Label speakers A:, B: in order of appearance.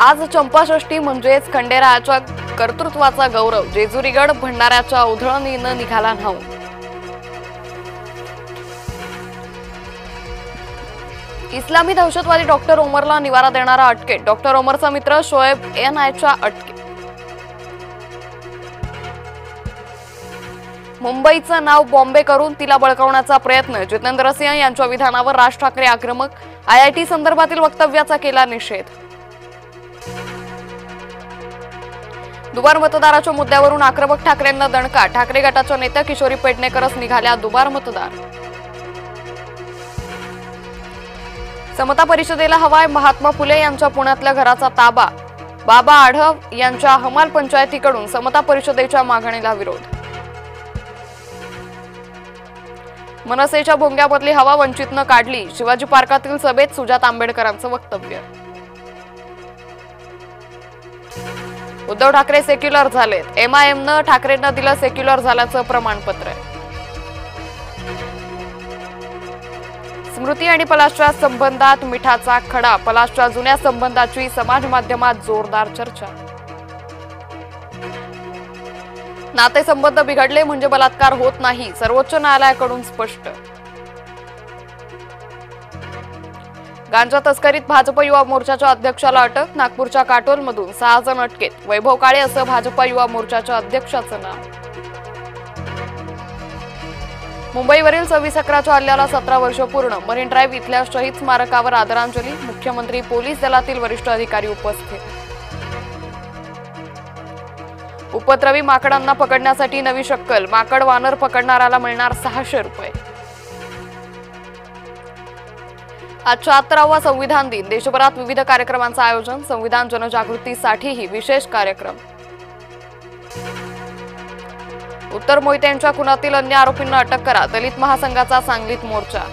A: आज चंपाषष्ठी म्हणजेच खंडेरायाच्या कर्तृत्वाचा गौरव जेजुरीगड भंडाऱ्याच्या उधळणीनं निघाला न्हाऊन. इस्लामी दहशतवादी डॉक्टर ओमरला निवारा देणारा अटकेत. डॉक्टर ओमरचा मित्र शोएब एनआयच्या अटकेत. मुंबईचं नाव बॉम्बे करून तिला बळकावण्याचा प्रयत्न. जितेंद्र सिंह यांच्या विधानावर राज ठाकरे आक्रमक. आयआयटी संदर्भातील वक्तव्याचा केला निषेध. दुबार मतदाराच्या मुद्द्यावरून आक्रमक ठाकरेंना दणका. ठाकरे गटाच्या नेत्या किशोरी पेडणेकरच निघाल्या दुबार मतदार. समता परिषदेला हवाय महात्मा फुले यांच्या पुण्यातल्या घराचा ताबा. बाबा आढव यांच्या हमाल पंचायतीकडून समता परिषदेच्या मागणीला विरोध. मनसेच्या भोंग्यामधली हवा वंचितनं काढली. शिवाजी पार्कातील सभेत सुजात आंबेडकरांचं वक्तव्य. उद्धव ठाकरे सेक्युलर झालेत. एमआयएमनं ठाकरेंना दिलं सेक्युलर झाल्याचं प्रमाणपत्र. स्मृती आणि पलाशच्या संबंधात मिठाचा खडा. पलाशच्या जुन्या संबंधाची समाज माध्यमात जोरदार चर्चा. नातेसंबंध बिघडले म्हणजे बलात्कार होत नाही. सर्वोच्च न्यायालयाकडून स्पष्ट. गांजा तस्करीत भाजप युवा मोर्चाच्या अध्यक्षाला अटक. नागपूरच्या काटोलमधून 6 जण अटकेत. वैभव काळे असं भाजप युवा मोर्चाच्या अध्यक्षाचं नाव. मुंबईवरील 26/11च्या हल्ल्याला 17 वर्ष पूर्ण. मरीन ड्राईव्ह इथल्या शहीद स्मारकावर आदरांजली. मुख्यमंत्री, पोलीस दलातील वरिष्ठ अधिकारी उपस्थित. उपद्रवी माकडांना पकडण्यासाठी नवी शक्कल. माकड वानर पकडणाऱ्याला मिळणार 600 रुपये. आज 76वा संविधान दिन. देशभरात विविध कार्यक्रमांचं आयोजन. संविधान जनजागृतीसाठीही विशेष कार्यक्रम. उत्तर मोहिते यांच्या खुनातील अन्य आरोपींना अटक करा. दलित महासंघाचा सांगलीत मोर्चा.